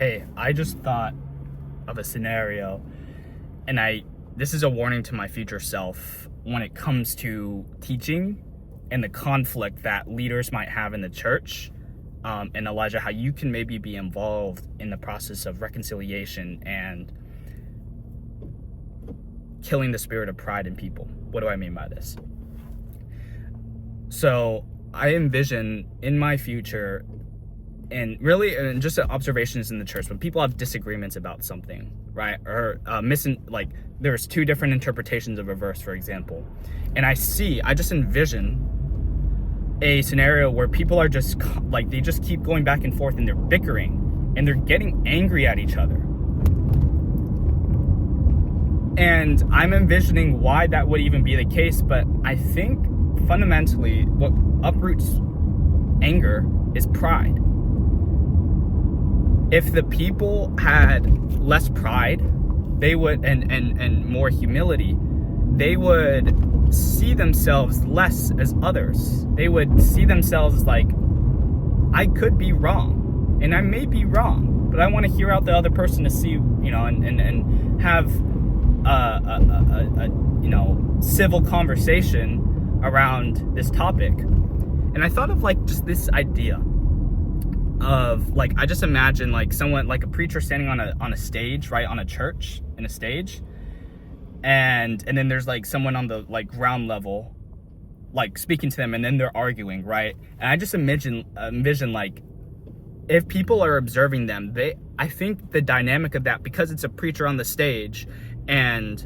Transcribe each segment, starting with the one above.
Hey, I just thought of a scenario, and this is a warning to my future self when it comes to teaching and the conflict that leaders might have in the church. And Elijah, how you can maybe be involved in the process of reconciliation and killing the spirit of pride in people. What do I mean by this? So I envision in my future, and just observations in the church, when people have disagreements about something, right? Or there's two different interpretations of a verse, for example. And I just envision a scenario where people are just they just keep going back and forth, and they're bickering and they're getting angry at each other. And I'm envisioning why that would even be the case, but I think fundamentally what uproots anger is pride. If the people had less pride, they would, and more humility, they would see themselves less as others. They would see themselves as like, I could be wrong, and I may be wrong, but I want to hear out the other person to see, and have a civil conversation around this topic. And I thought of just this idea of I just imagine someone, a preacher standing on a stage, right, on a church, in a stage, and then there's someone on the ground level speaking to them, and then they're arguing, right? And I just envision if people are observing them, I think the dynamic of that, because it's a preacher on the stage and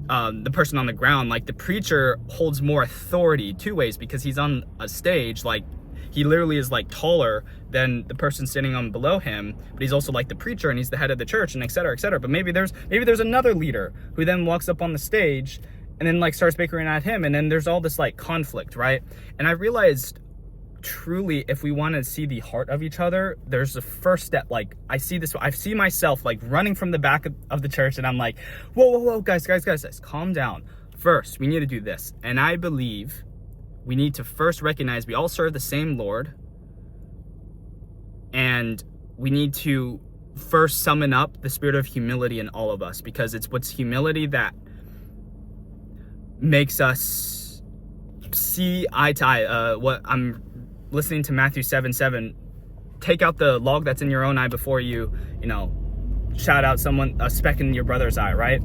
the person on the ground, the preacher holds more authority two ways, because he's on a stage, he literally is taller than the person sitting on below him, but he's also the preacher, and he's the head of the church, and et cetera, et cetera. But maybe there's another leader who then walks up on the stage and then starts bickering at him, and then there's all this conflict, right? And I realized truly, if we want to see the heart of each other, there's the first step. I see myself running from the back of the church, and I'm whoa, guys, calm down. First, we need to do this. And I believe we need to first recognize we all serve the same Lord, and we need to first summon up the spirit of humility in all of us, because it's what's humility that makes us see eye to eye. What I'm listening to, Matthew 7:7, take out the log that's in your own eye before you shout out a speck in your brother's eye, right?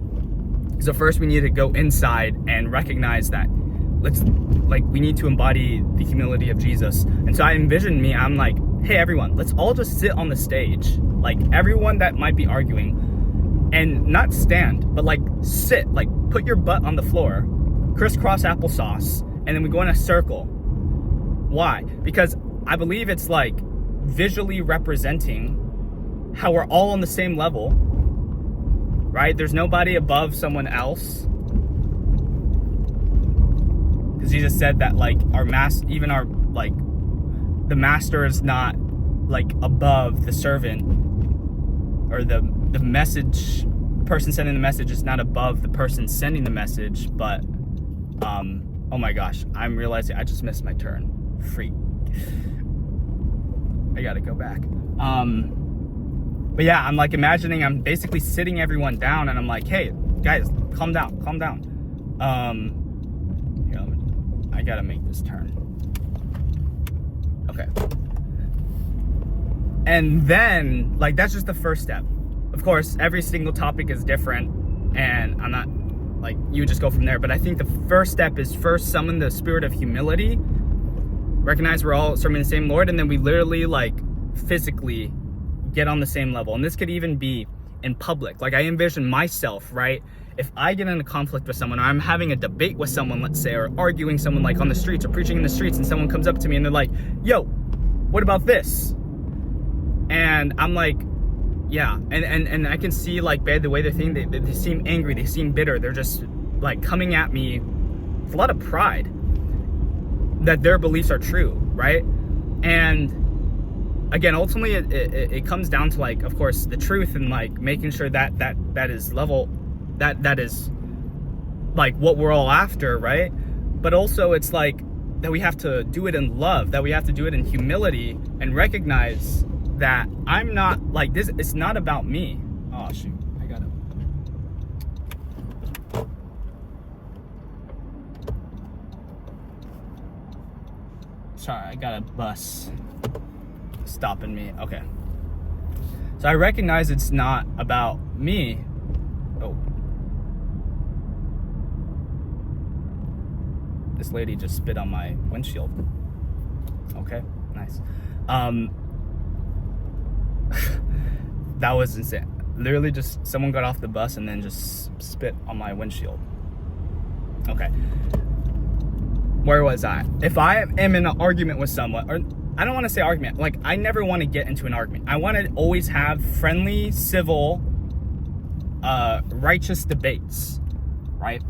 So first we need to go inside and recognize that we need to embody the humility of Jesus. And so I envision I'm hey, everyone, let's all just sit on the stage, everyone that might be arguing, and not stand, but sit, put your butt on the floor, crisscross applesauce, and then we go in a circle. Why? Because I believe it's visually representing how we're all on the same level, right? There's nobody above someone else, because Jesus said that the master is not above the servant, or the message person sending the message is not above the person sending the message. But oh my gosh, I'm realizing I just missed my turn. Freak. I gotta go back. But yeah, I'm imagining I'm basically sitting everyone down, and I'm hey, guys, calm down. I gotta make this turn. Okay. And then, that's just the first step. Of course, every single topic is different, and I'm not, you just go from there. But I think the first step is first summon the spirit of humility, recognize we're all serving the same Lord, and then we literally, physically get on the same level. And this could even be in public. I envision myself, right? If I get in a conflict with someone, or I'm having a debate with someone, let's say, or arguing someone on the streets, or preaching in the streets, and someone comes up to me and they're yo, what about this? And I'm yeah, and I can see the way they're thinking, they seem angry, they seem bitter, they're just coming at me with a lot of pride that their beliefs are true, right? And again, ultimately it comes down to of course the truth, and making sure that is level, that is what we're all after, right? But also it's that we have to do it in love, that we have to do it in humility, and recognize that I'm not like this. It's not about me. Oh shoot, I gotta. Sorry, I got a bus stopping me. Okay. So I recognize it's not about me. Oh. This lady just spit on my windshield. Okay, nice. That was insane. Literally just someone got off the bus and then just spit on my windshield. Okay. Where was I? If I am in an argument with someone, or I don't want to say argument, like I never want to get into an argument. I want to always have friendly, civil, righteous debates, right?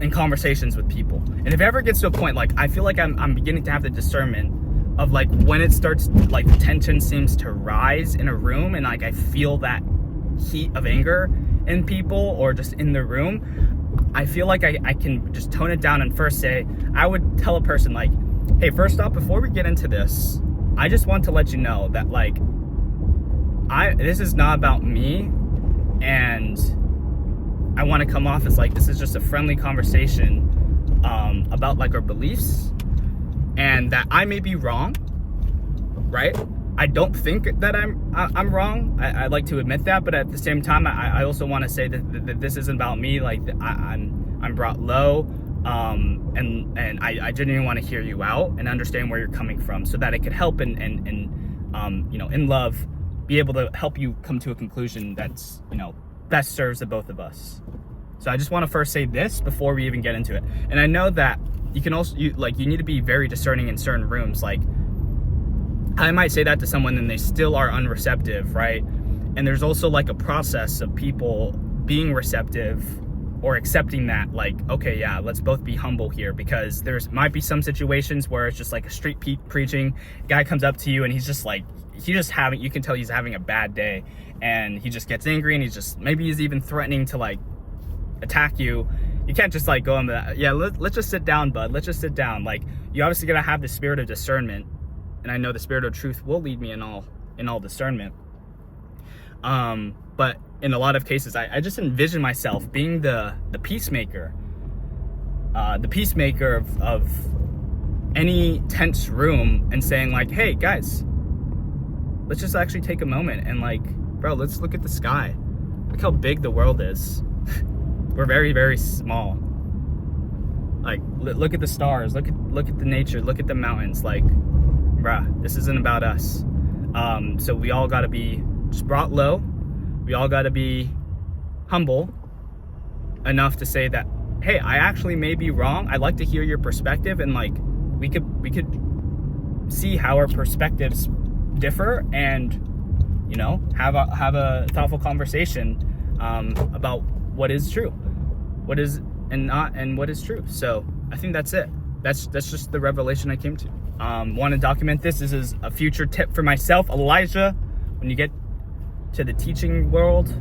In conversations with people. And if it ever gets to a point, like I feel like I'm beginning to have the discernment of like when it starts, like tension seems to rise in a room, and like I feel that heat of anger in people or just in the room, I feel like I can just tone it down and first say, I would tell a person like, hey, first off, before we get into this, I just want to let you know that like this is not about me, and I want to come off as like this is just a friendly conversation about like our beliefs, and that I may be wrong, right? I don't think that I'm wrong. I like to admit that, but at the same time, I also want to say that this isn't about me. Like I'm brought low, and I genuinely want to hear you out and understand where you're coming from, so that it could help and you know, in love, be able to help you come to a conclusion that's, you know, best serves the both of us. So I just want to first say this before we even get into it. And I know that you can also, you need to be very discerning in certain rooms. Like I might say that to someone and they still are unreceptive, right? And there's also like a process of people being receptive or accepting that, like, okay, yeah, let's both be humble here, because there's might be some situations where it's just like a street preaching guy comes up to you and he's just like, you can tell he's having a bad day, and he just gets angry and maybe he's even threatening to like attack you. You can't just like go on that, yeah, let's just sit down, bud, let's just sit down. Like, you obviously gotta have the spirit of discernment, and I know the spirit of truth will lead me in all discernment. But in a lot of cases, I just envision myself being the peacemaker, of any tense room, and saying like, hey guys, let's just actually take a moment and like, bro, let's look at the sky. Look how big the world is. We're very, very small. Like, look at the stars, look at the nature, look at the mountains. Like, bruh, this isn't about us. So we all gotta be just brought low. We all gotta be humble enough to say that, hey, I actually may be wrong. I'd like to hear your perspective, and like we could see how our perspectives differ, and you know, have a thoughtful conversation about what is true, what is and not, and what is true. So I think that's it. That's just the revelation I came to. Want to document this. This is a future tip for myself, Elijah. When you get to the teaching world,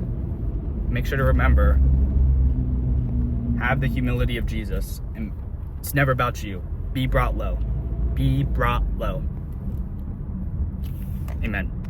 make sure to remember, have the humility of Jesus, and it's never about you. Be brought low. Be brought low. Amen.